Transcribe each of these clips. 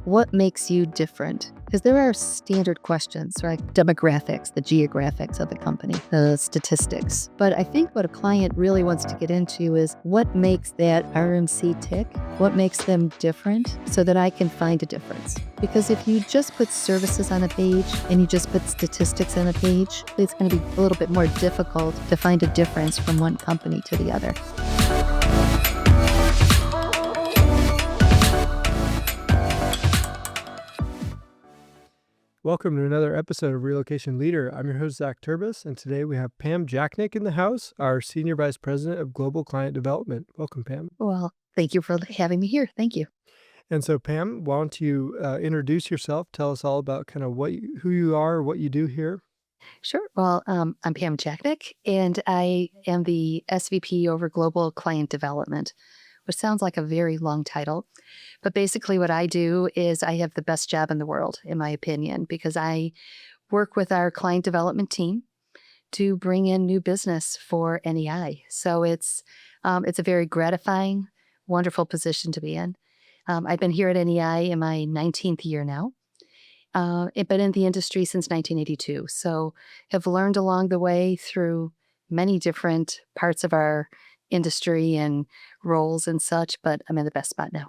what makes you different? Because there are standard questions, right? Demographics, the geographics of the company, the statistics. But I think what a client really wants to get into is what makes that RMC tick? What makes them different so that I can find a difference? Because if you just put services on a page and you just put statistics on a page, it's going to be a little bit more difficult to find a difference from one company to the other. Welcome to another episode of Relocation Leader. I'm your host, Zac Turbes, and today we have Pam Jacknick in the house, our Senior Vice President of Global Client Development. Welcome, Pam. Well, thank you for having me here. Thank you. And so, Pam, why don't you introduce yourself? Tell us all about kind of who you are, what you do here. Sure. Well, I'm Pam Jacknick, and I am the SVP over Global Client Development, which sounds like a very long title. But basically what I do is I have the best job in the world, in my opinion, because I work with our client development team to bring in new business for NEI. So it's a very gratifying, wonderful position to be in. I've been here at NEI in my 19th year now. I've been in the industry since 1982, so have learned along the way through many different parts of our industry and roles and such, but I'm in the best spot now.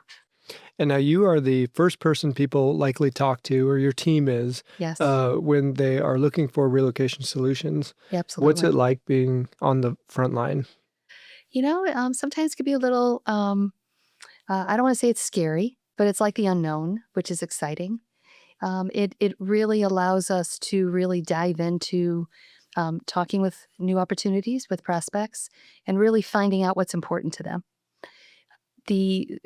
And now you are the first person people likely talk to, or your team is, Yes, when they are looking for relocation solutions. absolutely. What's it like being on the front line? Sometimes it can be a little, I don't want to say it's scary, but it's like the unknown, which is exciting. It really allows us to really dive into talking with new opportunities, with prospects, and really finding out what's important to them. The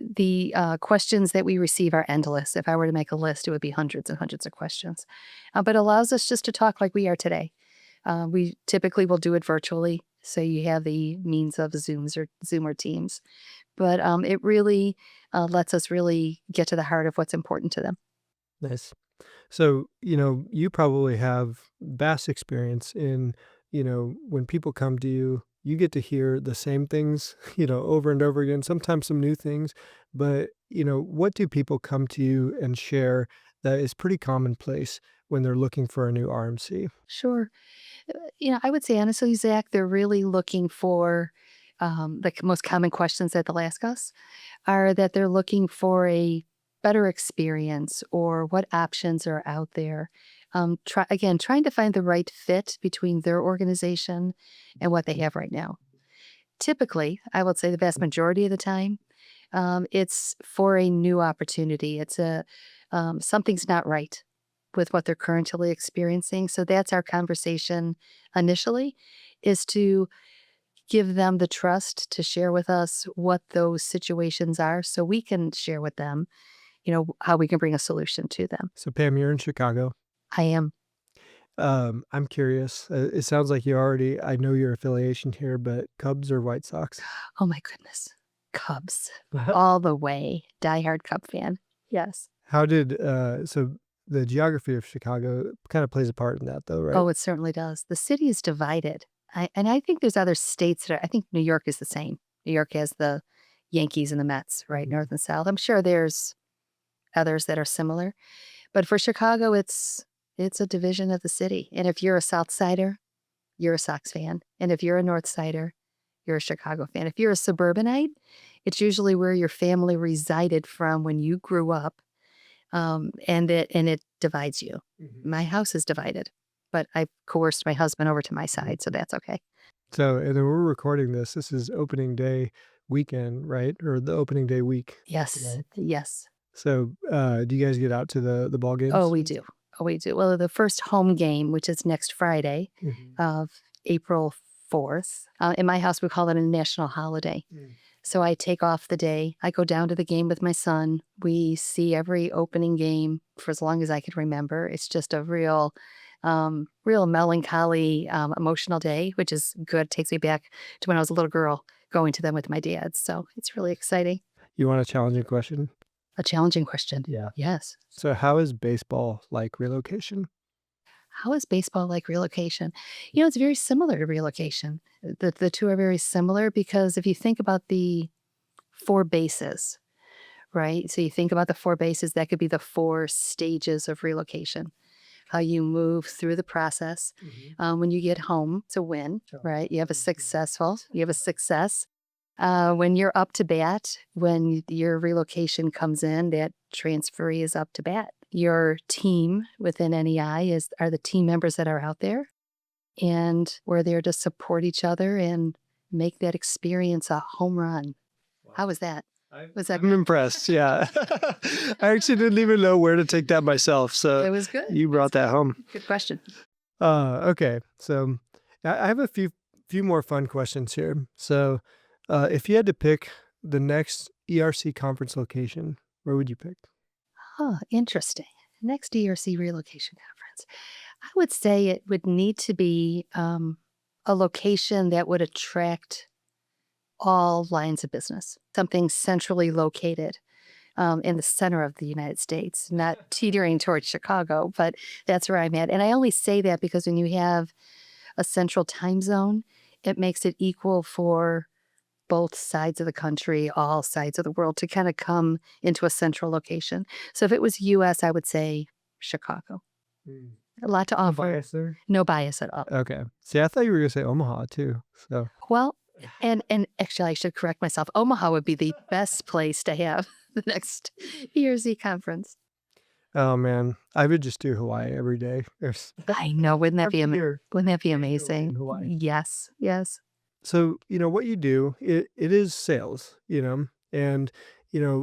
questions that we receive are endless. If I were to make a list, it would be hundreds and hundreds of questions. But it allows us just to talk like we are today. We typically will do it virtually, so you have the means of Zoom or Teams. But it really lets us really get to the heart of what's important to them. Nice. So, you probably have vast experience in, when people come to you, you get to hear the same things, over and over again, sometimes some new things. But, what do people come to you and share that is pretty commonplace when they're looking for a new RMC? Sure. I would say honestly, Zach, they're really looking for the most common questions that they'll ask us are that they're looking for a better experience or what options are out there. Trying to find the right fit between their organization and what they have right now. Typically, I would say the vast majority of the time, it's for a new opportunity. It's something's not right with what they're currently experiencing. So that's our conversation initially, is to give them the trust to share with us what those situations are so we can share with them, how we can bring a solution to them. So, Pam, you're in Chicago. I am. I'm curious. It sounds like I know your affiliation here, but Cubs or White Sox? Oh my goodness. Cubs. All the way. Diehard Cub fan. Yes. So the geography of Chicago kind of plays a part in that though, right? Oh, it certainly does. The city is divided. I think there's other states I think New York is the same. New York has the Yankees and the Mets, right? North and South. I'm sure there's others that are similar. But for Chicago, it's a division of the city. And if you're a South Sider, you're a Sox fan. And if you're a North Sider, you're a Chicago fan. If you're a suburbanite, it's usually where your family resided from when you grew up. And it divides you. Mm-hmm. My house is divided, but I've coerced my husband over to my side, so that's okay. So, and then we're recording this. This is opening day weekend, right? Or the opening day week. Yes, Right. yes. So, do you guys get out to the ball games? Oh, we do. Oh, we do. Well, the first home game, which is next Friday of April 4th, in my house, we call it a national holiday. So I take off the day. I go down to the game with my son. We see every opening game for as long as I can remember. It's just a real melancholy, emotional day, which is good. Takes me back to when I was a little girl going to them with my dad. So it's really exciting. You want a challenging question? A challenging question. Yeah. Yes. So how is baseball like relocation? How is baseball like relocation? It's very similar to relocation. The two are very similar because if you think about the four bases, right? So you think about the 4 bases, that could be the 4 stages of relocation, how you move through the process. Mhm. When you get home, it's a win, right? You have a success. When you're up to bat, when your relocation comes in, that transferee is up to bat. Your team within NEI are the team members that are out there, and we're there to support each other and make that experience a home run. How Wow. was that? Was that I'm good? impressed. Yeah. I actually didn't even know where to take that myself. So It was good. you It's brought that home. good question. Okay. So I have a few more fun questions here. So if you had to pick the next ERC conference location, where would you pick? Oh, interesting. Next ERC relocation conference. I would say it would need to be a location that would attract all lines of business, something centrally located in the center of the United States, not teetering towards Chicago, but that's where I'm at. And I only say that because when you have a central time zone, it makes it equal for both sides of the country, all sides of the world to kind of come into a central location. So if it was US, I would say Chicago. Mm. A lot to No offer, bias there. no bias at all. Okay. See, I thought you were gonna say Omaha too. So Well, and actually I should correct myself. Omaha would be the best place to have the next ERZ conference. oh man, I would just do Hawaii every day. There's I know, every year. wouldn't that be Annually in amazing? Hawaii. Yes, yes. So, what you do, it is sales, and,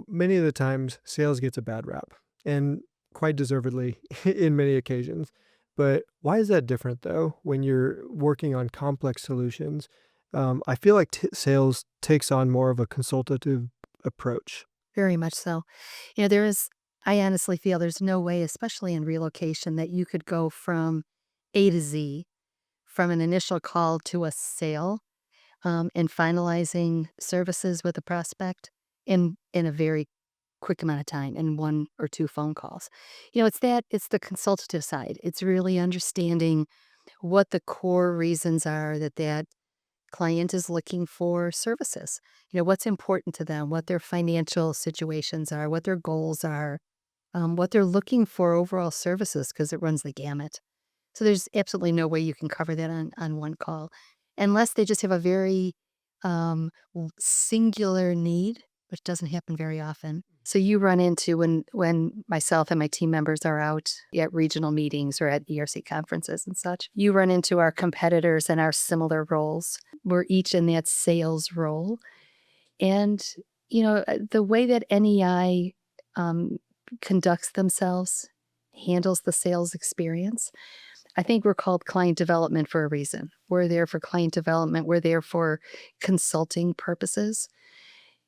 many of the times sales gets a bad rap and quite deservedly in many occasions. But why is that different though when you're working on complex solutions? I feel like sales takes on more of a consultative approach. Very much so. There is, I honestly feel there's no way, especially in relocation, that you could go from A to Z, from an initial call to a sale, and finalizing services with a prospect in a very quick amount of time in 1 or 2 phone calls. It's the consultative side. It's really understanding what the core reasons are that client is looking for services. What's important to them, what their financial situations are, what their goals are, what they're looking for overall services, because it runs the gamut. So there's absolutely no way you can cover that on one call, unless they just have a very singular need, which doesn't happen very often. So you run into when myself and my team members are out at regional meetings or at ERC conferences and such, you run into our competitors and our similar roles. We're each in that sales role. And, the way that NEI um, conducts themselves, handles the sales experience, I think we're called client development for a reason. We're there for client development. We're there for consulting purposes.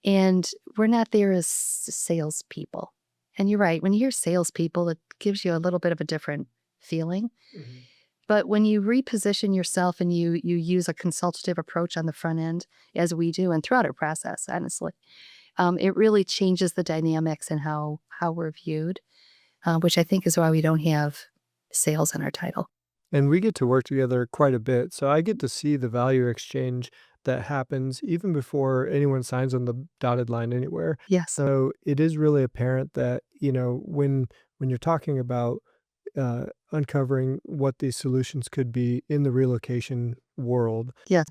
And we're not there as salespeople. And you're right. When you hear salespeople, it gives you a little bit of a different feeling. Mhm. But when you reposition yourself and you use a consultative approach on the front end, as we do, and throughout our process, honestly, it really changes the dynamics and how we're viewed, which I think is why we don't have sales in our title. And we get to work together quite a bit. So I get to see the value exchange that happens even before anyone signs on the dotted line anywhere. Yes. So it is really apparent that, when you're talking about uncovering what these solutions could be in the relocation world, Yes.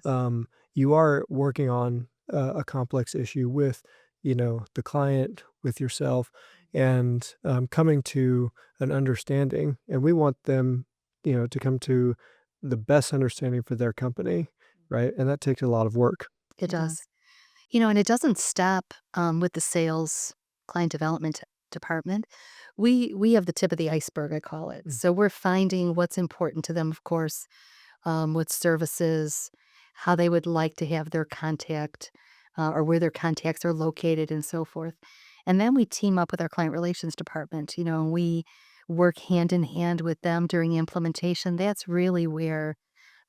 you are working on a complex issue with, the client, with yourself, and coming to an understanding. And we want them, to come to the best understanding for their company, right? And that takes a lot of work. It does. And it doesn't stop with the sales client development department. We have the tip of the iceberg, I call it. Mm. So we're finding what's important to them, of course, what services, how they would like to have their contact, or where their contacts are located, and so forth. And then we team up with our client relations department. And we work hand in hand with them during implementation. That's really where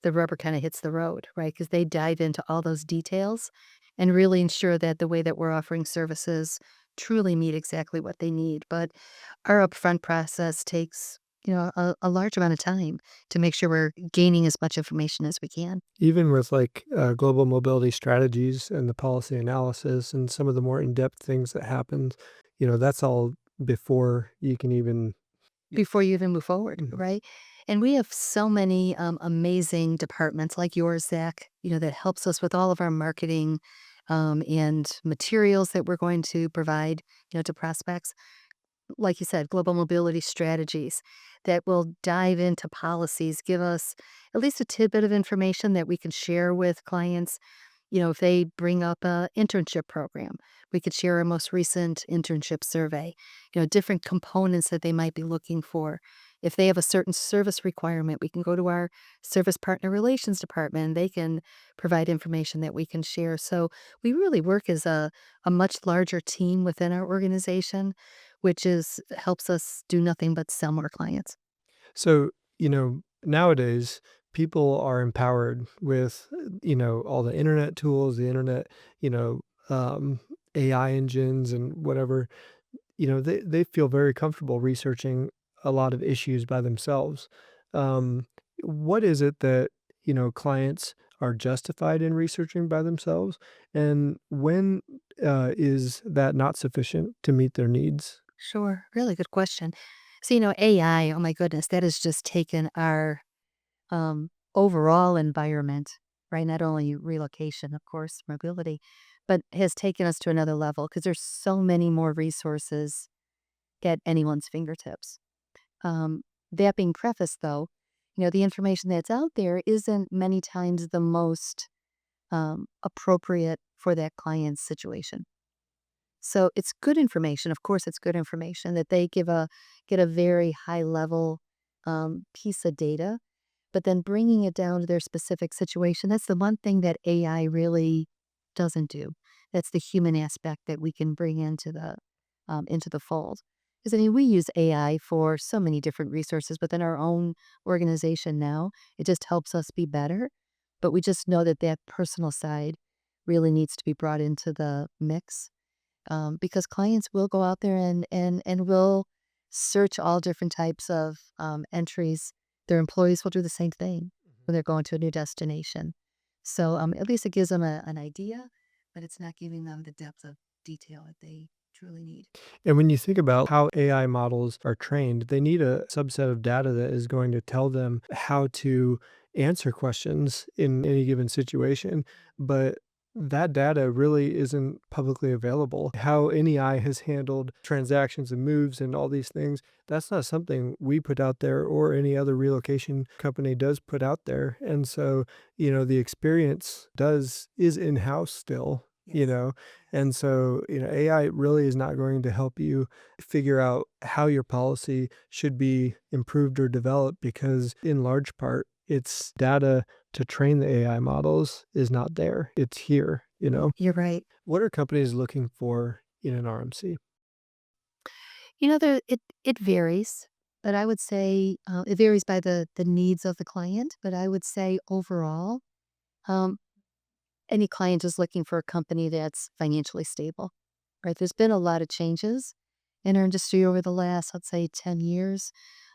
the rubber kind of hits the road, right? Because they dive into all those details and really ensure that the way that we're offering services truly meet exactly what they need. But our upfront process takes, a large amount of time to make sure we're gaining as much information as we can. Even with like global mobility strategies and the policy analysis and some of the more in-depth things that happen, that's all before you can even. before you even move forward, Mhm. right? And we have so many amazing departments like yours, Zach, that helps us with all of our marketing and materials that we're going to provide, to prospects. Like you said, global mobility strategies that will dive into policies, give us at least a tidbit of information that we can share with clients. If they bring up a internship program, we could share our most recent internship survey, different components that they might be looking for. If they have a certain service requirement, we can go to our service partner relations department and they can provide information that we can share. So we really work as a much larger team within our organization, which is helps us do nothing but sell more clients. So, nowadays people are empowered with, all the internet tools, the internet, you know, um, AI engines and whatever. They feel very comfortable researching a lot of issues by themselves. Um, what is it that, clients are justified in researching by themselves? And when is that not sufficient to meet their needs? Sure. Really good question. So, AI, oh my goodness, that has just taken our overall environment, right? Not only relocation, of course, mobility, but has taken us to another level because there's so many more resources at anyone's fingertips. Um, that being prefaced, though, the information that's out there isn't many times the most appropriate for that client's situation. So it's good information. Of course, it's good information that they get a very high level piece of data, but then bringing it down to their specific situation. That's the one thing that AI really doesn't do. That's the human aspect that we can bring into the fold. Because I mean, we use AI for so many different resources within our own organization now. It just helps us be better, but we just know that that personal side really needs to be brought into the mix because clients will go out there and will search all different types of entries. Their employees will do the same thing when they're going to a new destination. So at least it gives them an idea, but it's not giving them the depth of detail that they truly need. And when you think about how AI models are trained, they need a subset of data that is going to tell them how to answer questions in any given situation. But that data really isn't publicly available. How NEI has handled transactions and moves and all these things, that's not something we put out there or any other relocation company does put out there. And so, the experience is in-house still, Yes. and so, AI really is not going to help you figure out how your policy should be improved or developed because, in large part, its data to train the AI models is not there. It's here. You're right. What are companies looking for in an RMC? It varies, but I would say it varies by the needs of the client. But I would say overall, um, any client is looking for a company that's financially stable, right? There's been a lot of changes in our industry over the last, let's say, 10 years,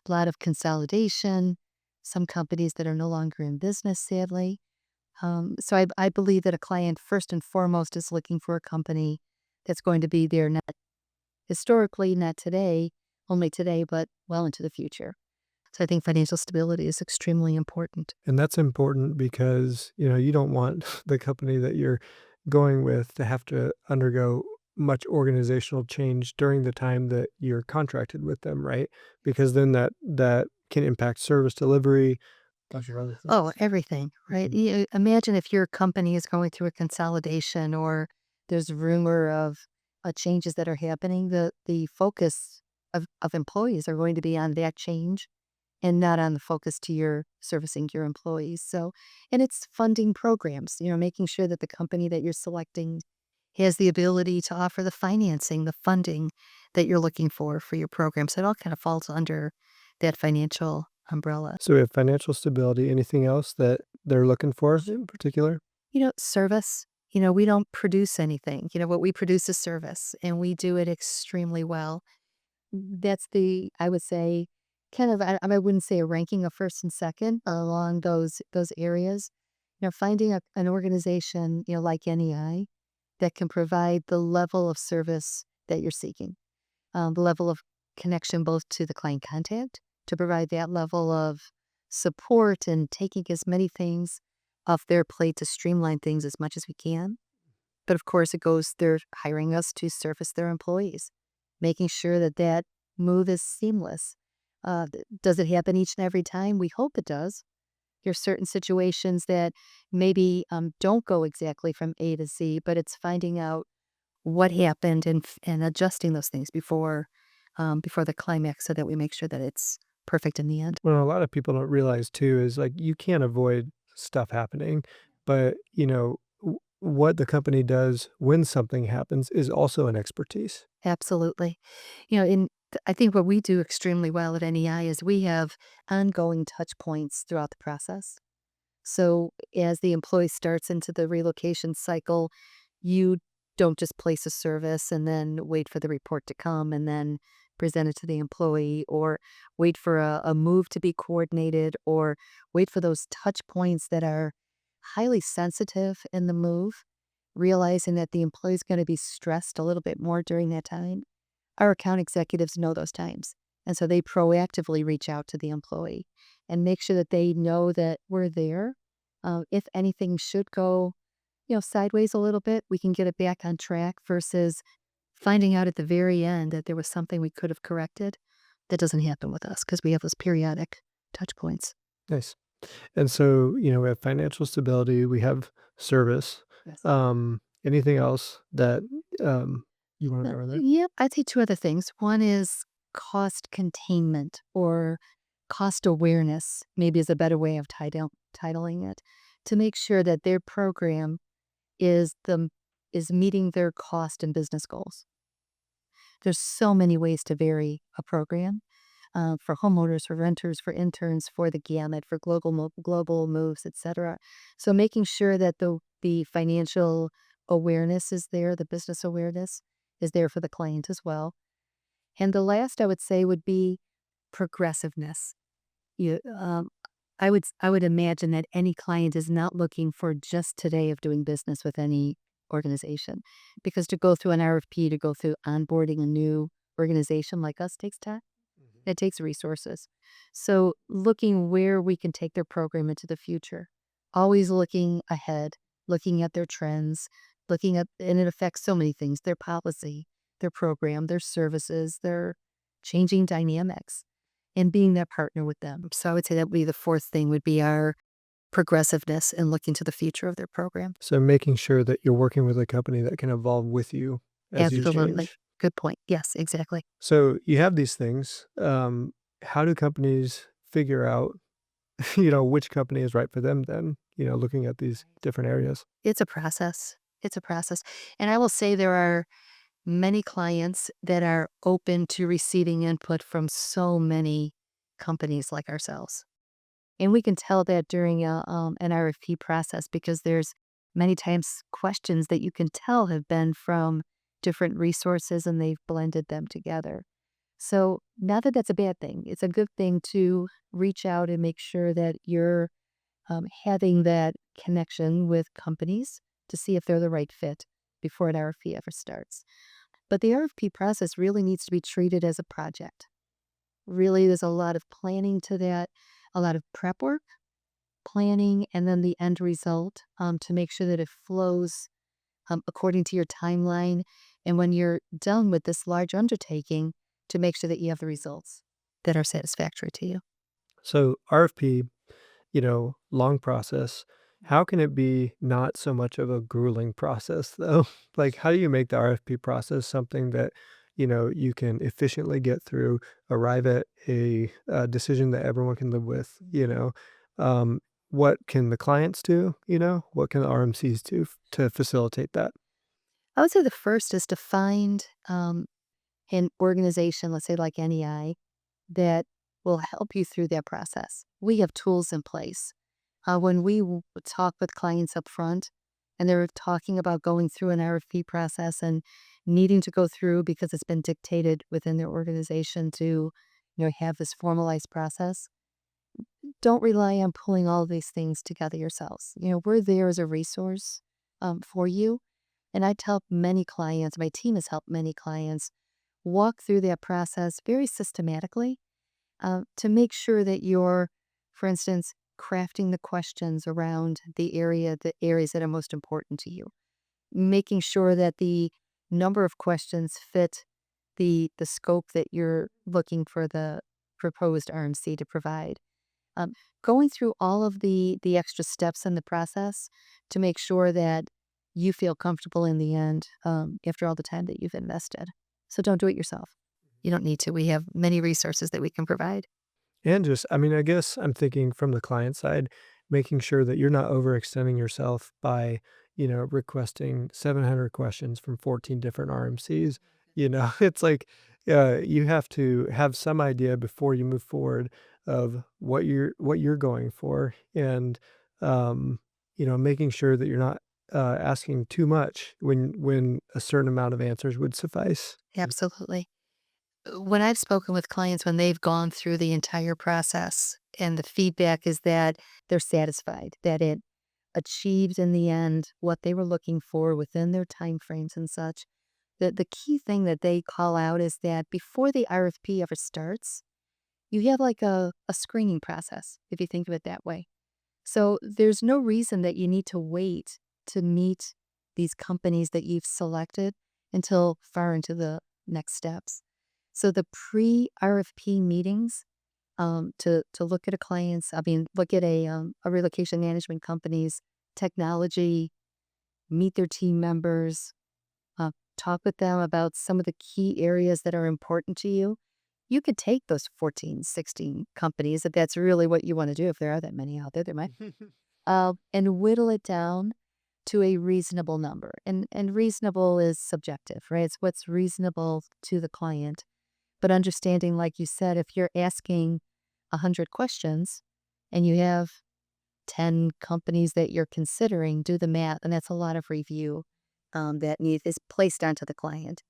a lot of consolidation, some companies that are no longer in business, sadly. So I believe that a client, first and foremost, is looking for a company that's going to be there not historically, not today, only today, but well into the future. So I think financial stability is extremely important. And that's important because, you don't want the company that you're going with to have to undergo much organizational change during the time that you're contracted with them, right? Because then that can impact service delivery, bunch of other Oh, things. everything, right? Mhm. Imagine if your company is going through a consolidation or there's rumor of changes that are happening, the focus of employees are going to be on that change and not on the focus to your servicing your employees. So, and it's funding programs, making sure that the company that you're selecting has the ability to offer the financing, the funding that you're looking for your program. So it all kind of falls under that financial umbrella. So we have financial stability. Anything else that they're looking for in particular? Service. We don't produce anything. What we produce is service and we do it extremely well. That's I would say, kind of, I wouldn't say a ranking of first and second along those areas. Finding an organization, like NEI that can provide the level of service that you're seeking. the level of connection both to the client contact to provide that level of support and taking as many things off their plate to streamline things as much as we can. But of course, it goes, they're hiring us to service their employees, making sure that that move is seamless. Does it happen each and every time? We hope it does. There's certain situations that maybe don't go exactly from A to Z, but it's finding out what happened and adjusting those things before the climax so that we make sure that it's perfect in the end. What a lot of people don't realize too is like you can't avoid stuff happening, but what the company does when something happens is also an expertise. Absolutely. I think what we do extremely well at NEI is we have ongoing touch points throughout the process. So as the employee starts into the relocation cycle, you don't just place a service and then wait for the report to come and then present it to the employee, or wait for a move to be coordinated, or wait for those touch points that are highly sensitive in the move, realizing that the employee is going to be stressed a little bit more during that time. Our account executives know those times. And so they proactively reach out to the employee and make sure that they know that we're there. If anything should go, sideways a little bit, we can get it back on track versus finding out at the very end that there was something we could have corrected. That doesn't happen with us because we have those periodic touch points. Nice. And so, we have financial stability, we have service. Yes. Anything else that you want to cover there? Yeah, I'd say two other things. One is cost containment or cost awareness, maybe is a better way of titling it, to make sure that their program is meeting their cost and business goals. There's so many ways to vary a program for homeowners, for renters, for interns, for the gamut, for global moves, etc. So making sure that the financial awareness is there, the business awareness is there for the client as well. And the last I would say would be progressiveness. You, I would imagine that any client is not looking for just today of doing business with any organization, because to go through an RFP, to go through onboarding a new organization like us takes time. Mhm. It takes resources. So looking where we can take their program into the future, always looking ahead, looking at their trends, and it affects so many things, their policy, their program, their services, their changing dynamics, and being that partner with them. So I would say that would be the fourth thing would be our progressiveness and looking to the future of their program. So making sure that you're working with a company that can evolve with you as you Absolutely. change. Good point. Yes, exactly. So you have these things. How do companies figure out, which company is right for them then, looking at these different areas? It's a process. It's a process. And I will say there are many clients that are open to receiving input from so many companies like ourselves. And we can tell that during an RFP process because there's many times questions that you can tell have been from different resources and they've blended them together. So, not that that's a bad thing. It's a good thing to reach out and make sure that you're having that connection with companies to see if they're the right fit before an RFP ever starts. But the RFP process really needs to be treated as a project. Really, there's a lot of planning to that, a lot of prep work, planning, and then the end result to make sure that it flows according to your timeline. And when you're done with this large undertaking, to make sure that you have the results that are satisfactory to you. So RFP, long process. How can it be not so much of a grueling process though? Like, how do you make the RFP process something that, you can efficiently get through, arrive at a decision that everyone can live with, Um, what can the clients do, What can the RMCs do to facilitate that? I would say the first is to find an organization, let's say like NEI, that will help you through that process. We have tools in place. When we talk with clients up front and they're talking about going through an RFP process and needing to go through because it's been dictated within their organization to, have this formalized process, don't rely on pulling all of these things together yourselves. We're there as a resource for you. And I tell many clients, my team has helped many clients walk through that process very systematically to make sure that you're, for instance, crafting the questions around the areas that are most important to you, making sure that the number of questions fit the scope that you're looking for the proposed RMC to provide. Um, Going through all of the extra steps in the process to make sure that you feel comfortable in the end after all the time that you've invested. So don't do it yourself. You don't need to. We have many resources that we can provide. And just, I mean, I guess I'm thinking from the client side, making sure that you're not overextending yourself by, requesting 700 questions from 14 different RMCs. It's like you have to have some idea before you move forward of what you're going for, and making sure that you're not asking too much when a certain amount of answers would suffice. Absolutely. When I've spoken with clients when they've gone through the entire process and the feedback is that they're satisfied, that it achieved in the end what they were looking for within their timeframes and such. The key thing that they call out is that before the RFP ever starts, you have like a screening process, if you think of it that way. So there's no reason that you need to wait to meet these companies that you've selected until far into the next steps. So the pre-RFP meetings to look at a client's, I mean, look at a relocation management company's technology, meet their team members, talk with them about some of the key areas that are important to you. You could take those 14, 16 companies if that's really what you want to do. If there are that many out there, there might, and whittle it down to a reasonable number. And reasonable is subjective, right? It's what's reasonable to the client. But understanding, like you said, if you're asking 100 questions and you have 10 companies that you're considering, do the math, and that's a lot of review is placed onto the client.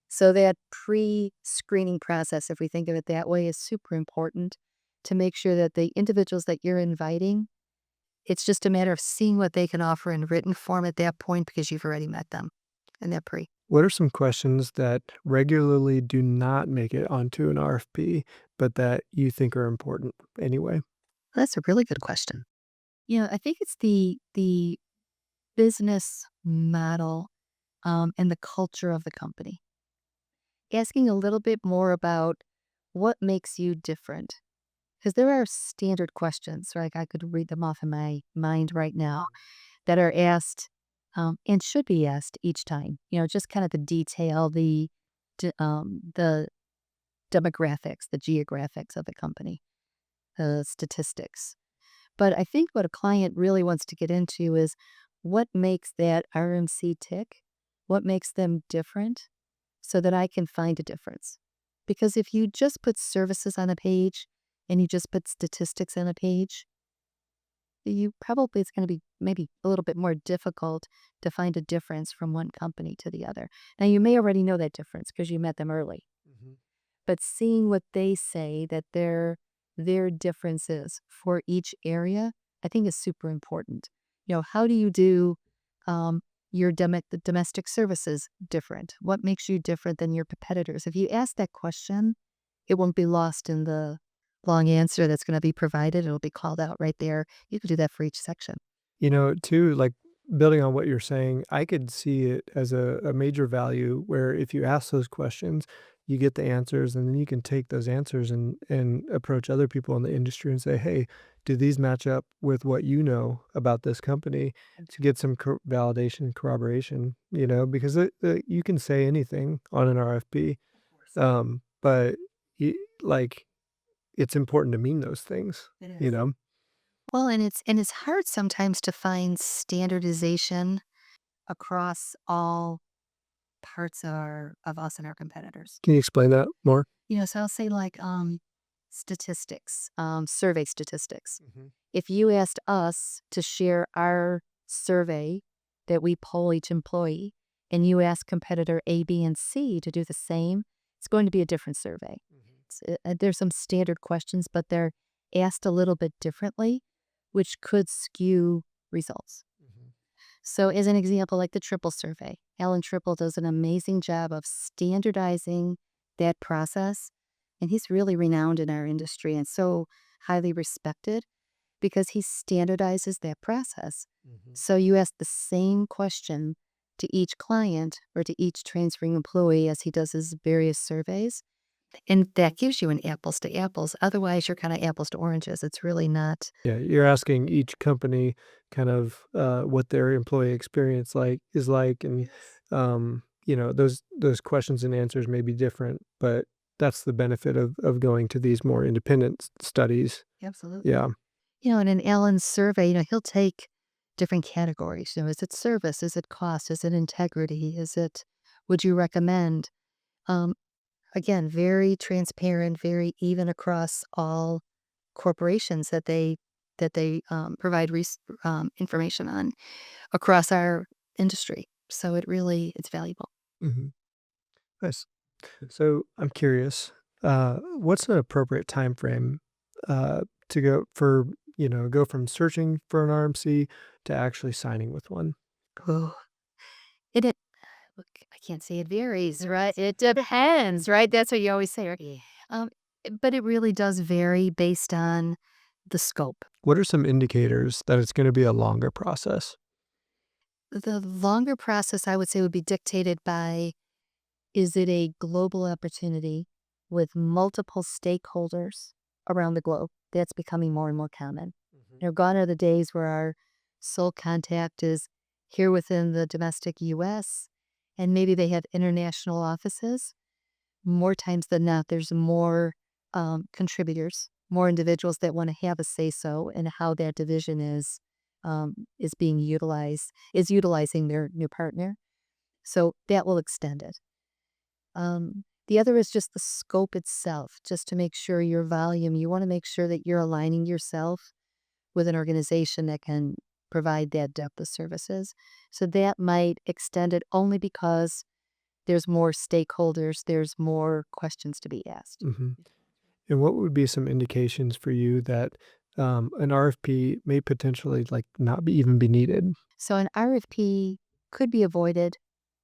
So that pre-screening process, if we think of it that way, is super important to make sure that the individuals that you're inviting, it's just a matter of seeing what they can offer in written form at that point because you've already met them in that pre. What are some questions that regularly do not make it onto an RFP, but that you think are important anyway? That's a really good question. I think it's the business model and the culture of the company. Asking a little bit more about what makes you different. Because there are standard questions, right? I could read them off in my mind right now that are asked and should be asked each time. Just kind of the detail, the demographics, the geographics of the company, the statistics. But I think what a client really wants to get into is what makes that RMC tick, what makes them different, so that I can find a difference. Because if you just put services on a page and you just put statistics on a page, you probably it's going to be maybe a little bit more difficult to find a difference from one company to the other. Now you may already know that difference because you met them early, Mhm. but seeing what they say that their differences for each area, I think is super important. How do you do um, the domestic services different? What makes you different than your competitors? If you ask that question, it won't be lost in the long answer that's going to be provided. It'll be called out right there. You can do that for each section. Too, like building on what you're saying, I could see it as a major value where if you ask those questions, you get the answers, and then you can take those answers and approach other people in the industry and say, hey, do these match up with what you know about this company to get some validation and corroboration, because you can say anything on an RFP, but y like, it's important to mean those things, It you is. know? Well, and it's hard sometimes to find standardization across all parts of us and our competitors. Can you explain that more? So I'll say like statistics, survey statistics. Mhm. If you asked us to share our survey that we poll each employee, and you ask competitor A, B, and C to do the same, it's going to be a different survey. Mhm. There's some standard questions, but they're asked a little bit differently, which could skew results. Mhm. So, as an example, like the Triple survey, Alan Triple does an amazing job of standardizing that process. And he's really renowned in our industry and so highly respected because he standardizes that process. Mhm. So you ask the same question to each client or to each transferring employee as he does his various surveys. And that gives you an apples to apples. Otherwise, you're kind of apples to oranges. It's really not. Yeah, you're asking each company kind of, what their employee experience is like, and, those questions and answers may be different, but that's the benefit of going to these more independent studies. Absolutely. Yeah. In an Allen's survey, he'll take different categories. Is it service? Is it cost? Is it integrity? Is it would you recommend? Um, Again, very transparent, very even across all corporations that they provide information on across our industry. So it's valuable. Mhm. Nice. So I'm curious, what's an appropriate time frame to go from searching for an RMC to actually signing with one? Oh, it look, I can't say it varies, right? It depends, right? That's what you always say, right? Yeah. But it really does vary based on the scope. What are some indicators that it's going to be a longer process? The longer process, I would say, would be dictated by is it a global opportunity with multiple stakeholders around the globe? That's becoming more and more common. Mhm. Gone are the days where our sole contact is here within the domestic US, and maybe they have international offices. More times than not, there's more contributors, more individuals that want to have a say so in how that division is being utilized, is utilizing their new partner. So that will extend it. The other is just the scope itself, just to make sure your volume, you want to make sure that you're aligning yourself with an organization that can provide that depth of services. So that might extend it only because there's more stakeholders, there's more questions to be asked. Mhm. And what would be some indications for you that an RFP may potentially like not be even be needed? So an RFP could be avoided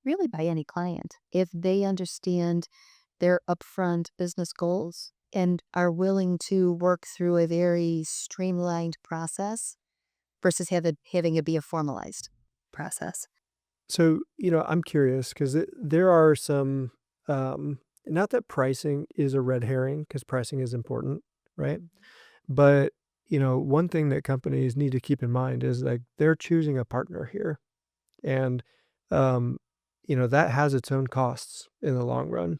really by any client if they understand their upfront business goals and are willing to work through a very streamlined process versus having it be a formalized process. So, I'm curious because there are some, not that pricing is a red herring, because pricing is important, right? But, one thing that companies need to keep in mind is like they're choosing a partner here. And, um, that has its own costs in the long run.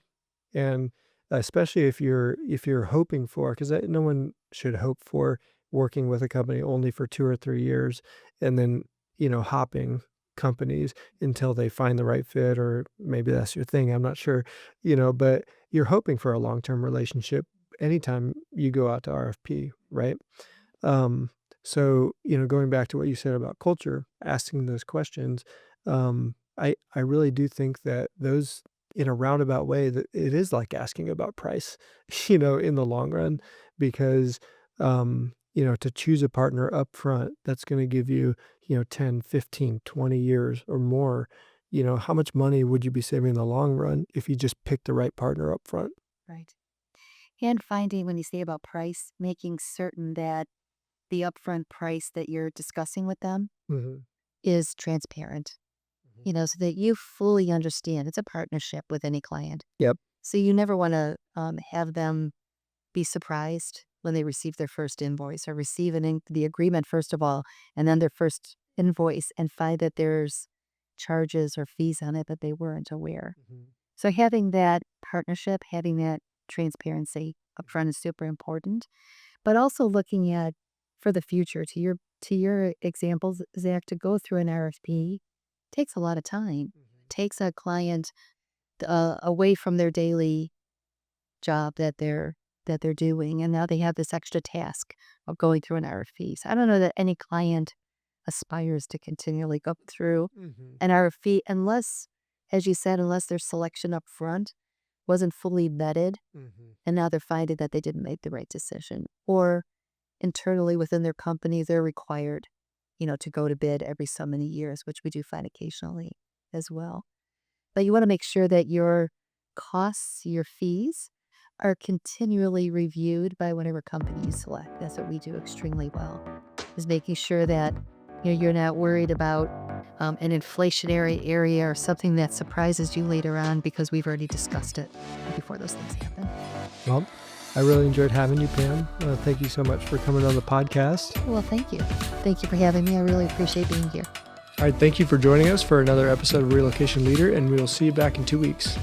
And especially if you're hoping for, because no one should hope for working with a company only for 2 or 3 years and then hopping companies until they find the right fit, or maybe that's your thing, I'm not sure. But you're hoping for a long-term relationship anytime you go out to RFP, right? um, so, going back to what you said about culture, asking those questions, I really do think that those, in a roundabout way, that it is like asking about price, in the long run, because, to choose a partner up front, that's going to give you, 10, 15, 20 years or more. How much money would you be saving in the long run if you just pick the right partner up front? Right. And finding when you say about price, making certain that the upfront price that you're discussing with them Mhm. is transparent, Mhm. so that you fully understand it's a partnership with any client. Yep. So you never want to have them be surprised when they receive their first invoice or receive the agreement, first of all, and then their first invoice and find that there's charges or fees on it that they weren't aware. Mhm. So having that partnership, having that transparency upfront is super important, but also looking at for the future to your examples, Zach, to go through an RFP takes a lot of time. Mhm. Takes a client away from their daily job that they're doing, and now they have this extra task of going through an RFP. So I don't know that any client aspires to continually go through Mhm. an RFP unless, as you said, unless their selection up front wasn't fully vetted, Mhm. and now they're finding that they didn't make the right decision, or internally within their company they're required, to go to bid every so many years, which we do find occasionally as well. But you want to make sure that you're costs, your fees are continually reviewed by whatever company you select. That's what we do extremely well, is making sure that you're not worried about an inflationary area or something that surprises you later on because we've already discussed it before those things happen. Well, I really enjoyed having you, Pam. Thank you so much for coming on the podcast. Well, thank you. Thank you for having me. I really appreciate being here. All right, thank you for joining us for another episode of Relocation Leader, and we will see you back in 2 weeks.